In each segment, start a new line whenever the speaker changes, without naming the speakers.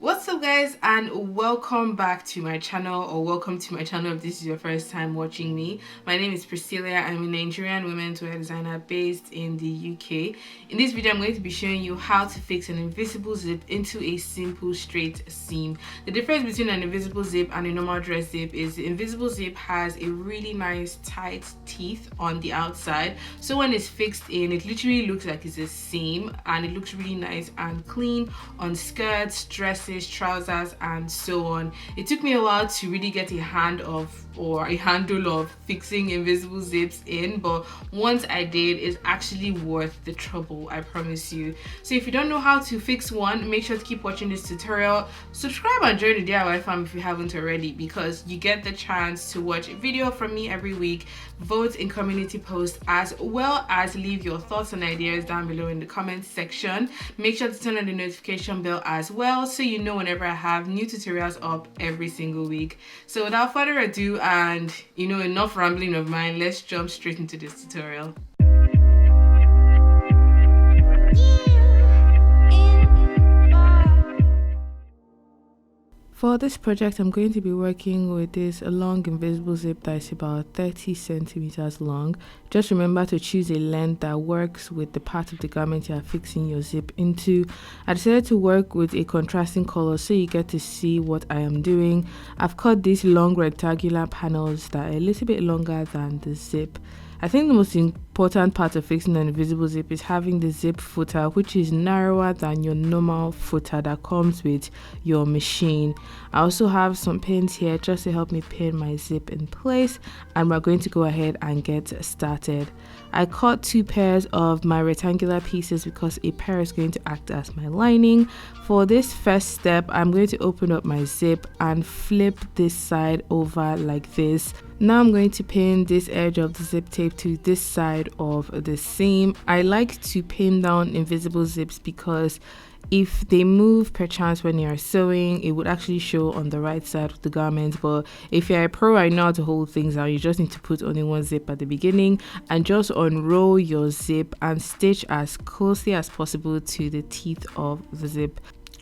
What's up guys, and welcome back to my channel, or welcome to my channel if this is your first time watching me. My name is Priscilla. I'm a Nigerian women's wear designer based in the UK. In this video I'm going to be showing you how to fix an invisible zip into a simple straight seam. The difference between an invisible zip and a normal dress zip is the invisible zip has a really nice tight teeth on the outside, so when it's fixed in it literally looks like it's a seam, and it looks really nice and clean on skirts, dresses, trousers, and so on. It took me a while to really get a handle of fixing invisible zips in, but once I did, it's actually worth the trouble, I promise you. So if you don't know how to fix one, make sure to keep watching this tutorial. Subscribe and join the DIY fam if you haven't already, because you get the chance to watch a video from me every week, vote in community posts, as well as leave your thoughts and ideas down below in the comments section. Make sure to turn on the notification bell as well, so you know whenever I have new tutorials up every single week. So without further ado, and enough rambling of mine, let's jump straight into this tutorial. For this project, I'm going to be working with this long invisible zip that is about 30 centimeters long. Just remember to choose a length that works with the part of the garment you are fixing your zip into. I decided to work with a contrasting color so you get to see what I am doing. I've cut these long rectangular panels that are a little bit longer than the zip. I think the most important part of fixing an invisible zip is having the zip footer, which is narrower than your normal footer that comes with your machine. I also have some pins here just to help me pin my zip in place, and we're going to go ahead and get started. I cut 2 pairs of my rectangular pieces because a pair is going to act as my lining. For this first step, I'm going to open up my zip and flip this side over like this. Now I'm going to pin this edge of the zip tape to this side of the seam. I like to pin down invisible zips because if they move perchance when you're sewing, it would actually show on the right side of the garment. But if you're a pro, I know how to hold things down. You just need to put only one zip at the beginning and just unroll your zip and stitch as closely as possible to the teeth of the zip.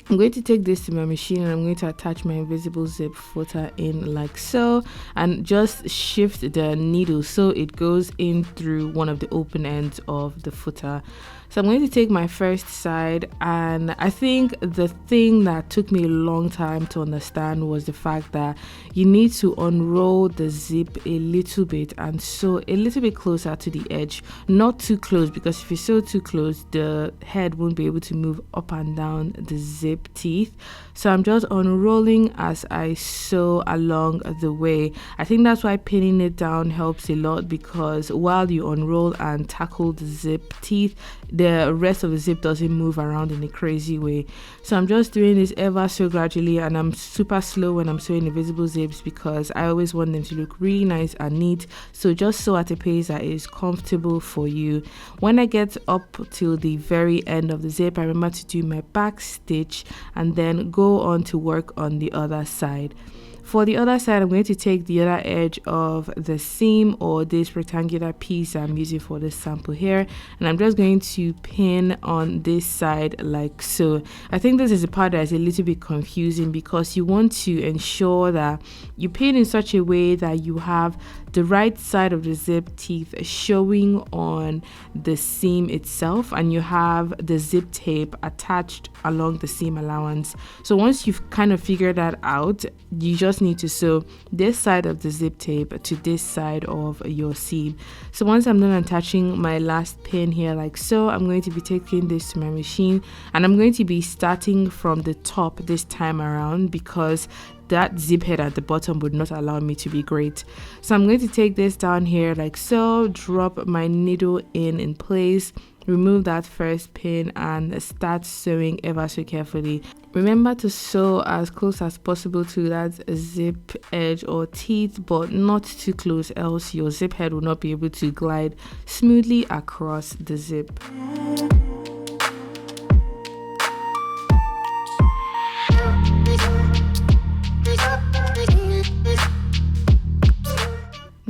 I'm going to take this to my machine and I'm going to attach my invisible zip footer in like so, and just shift the needle so it goes in through one of the open ends of the footer. So I'm going to take my first side, and I think the thing that took me a long time to understand was the fact that you need to unroll the zip a little bit and sew a little bit closer to the edge, not too close, because if you sew too close, the head won't be able to move up and down the zip teeth. So I'm just unrolling as I sew along the way. I think that's why pinning it down helps a lot, because while you unroll and tackle the zip teeth, the rest of the zip doesn't move around in a crazy way. So I'm just doing this ever so gradually, and I'm super slow when I'm sewing invisible zips because I always want them to look really nice and neat. So just sew at a pace that is comfortable for you. When I get up till the very end of the zip, I remember to do my back stitch and then go on to work on the other side. For the other side, I'm going to take the other edge of the seam, or this rectangular piece I'm using for this sample here, and I'm just going to pin on this side like so. I think this is a part that is a little bit confusing because you want to ensure that you pin in such a way that you have the right side of the zip teeth showing on the seam itself, and you have the zip tape attached along the seam allowance. So once you've kind of figured that out, you just need to sew this side of the zip tape to this side of your seam. So once I'm done attaching my last pin here like so, I'm going to be taking this to my machine, and I'm going to be starting from the top this time around because that zip head at the bottom would not allow me to be great. So I'm going to take this down here like so, drop my needle in place, remove that first pin, and start sewing ever so carefully. Remember to sew as close as possible to that zip edge or teeth, but not too close, else your zip head will not be able to glide smoothly across the zip.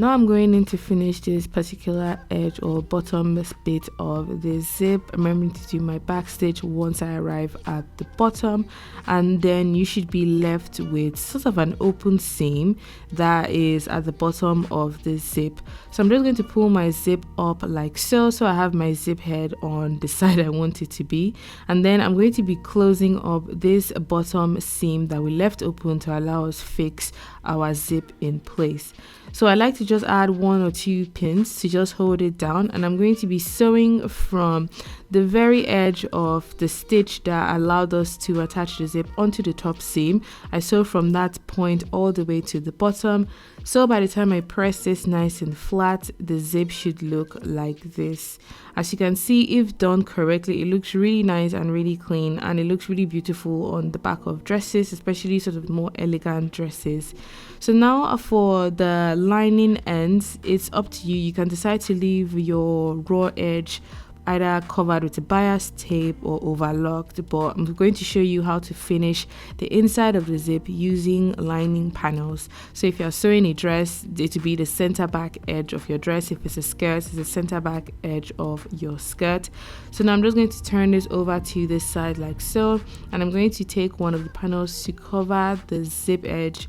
Now I'm going in to finish this particular edge or bottom bit of the zip, remembering to do my back stitch once I arrive at the bottom, and then you should be left with sort of an open seam that is at the bottom of the zip. So I'm just going to pull my zip up like so I have my zip head on the side I want it to be, and then I'm going to be closing up this bottom seam that we left open to allow us fix our zip in place. So I like to just add 1 or 2 pins to just hold it down, and I'm going to be sewing from the very edge of the stitch that allowed us to attach the zip onto the top seam. I sew from that point all the way to the bottom, so by the time I press this nice and flat, the zip should look like this. As you can see, if done correctly, it looks really nice and really clean, and it looks really beautiful on the back of dresses, especially sort of more elegant dresses. So now for the lining ends, it's up to you. You can decide to leave your raw edge either covered with a bias tape or overlocked, but I'm going to show you how to finish the inside of the zip using lining panels. So if you're sewing a dress, it will be the center back edge of your dress. If it's a skirt, it's the center back edge of your skirt. So now I'm just going to turn this over to this side like so, and I'm going to take one of the panels to cover the zip edge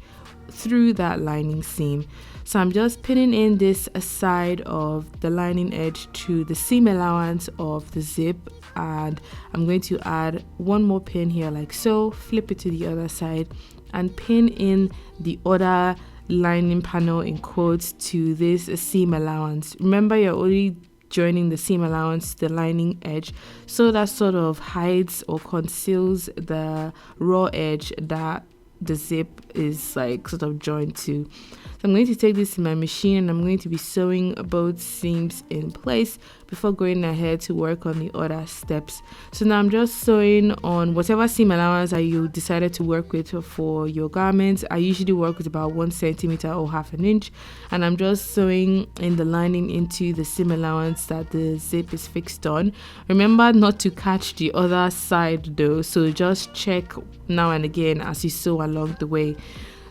through that lining seam. So I'm just pinning in this side of the lining edge to the seam allowance of the zip, and I'm going to add 1 more pin here like so, flip it to the other side and pin in the other lining panel in quotes to this seam allowance. Remember, you're only joining the seam allowance to the lining edge, so that sort of hides or conceals the raw edge that the zip is like sort of joined to. So I'm going to take this to my machine, and I'm going to be sewing both seams in place before going ahead to work on the other steps. So now I'm just sewing on whatever seam allowance that you decided to work with for your garments. I usually work with about 1 centimeter or ½ an inch, and I'm just sewing in the lining into the seam allowance that the zip is fixed on. Remember not to catch the other side though, so just check now and again as you sew along the way.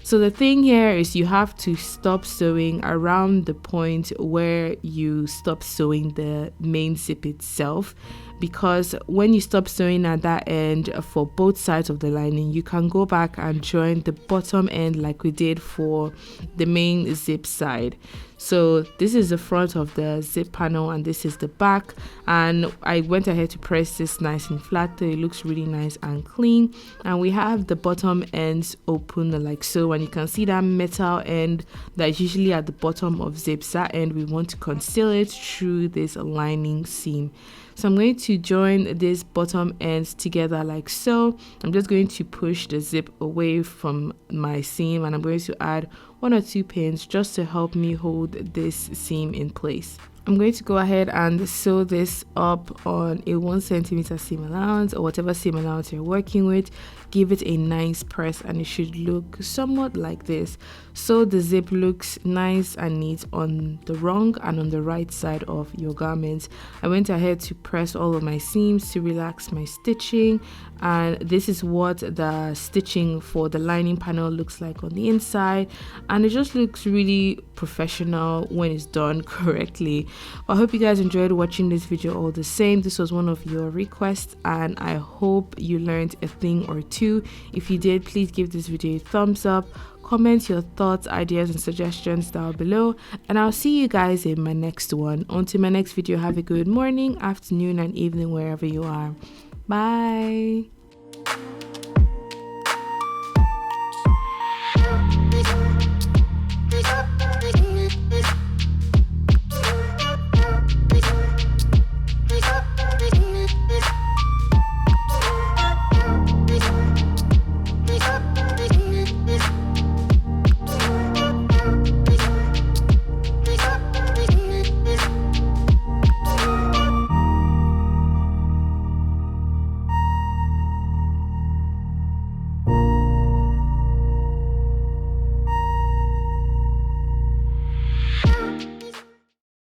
So the thing here is you have to stop sewing around the point where you stop sewing the main zip itself, because when you stop sewing at that end for both sides of the lining, you can go back and join the bottom end like we did for the main zip side. So this is the front of the zip panel and this is the back, and I went ahead to press this nice and flat so it looks really nice and clean. And we have the bottom ends open like so, and you can see that metal end that is usually at the bottom of zips. That end we want to conceal it through this lining seam. So I'm going to join these bottom ends together like so. I'm just going to push the zip away from my seam, and I'm going to add 1 or 2 pins just to help me hold this seam in place. I'm going to go ahead and sew this up on a 1 centimeter seam allowance or whatever seam allowance you're working with. Give it a nice press and it should look somewhat like this. So the zip looks nice and neat on the wrong and on the right side of your garments. I went ahead to press all of my seams to relax my stitching, and this is what the stitching for the lining panel looks like on the inside, and it just looks really professional when it's done correctly. I hope you guys enjoyed watching this video all the same. This was one of your requests and I hope you learned a thing or two. If you did, please give this video a thumbs up, comment your thoughts, ideas and suggestions down below, and I'll see you guys in my next one. Until my next video, have a good morning, afternoon and evening wherever you are. Bye.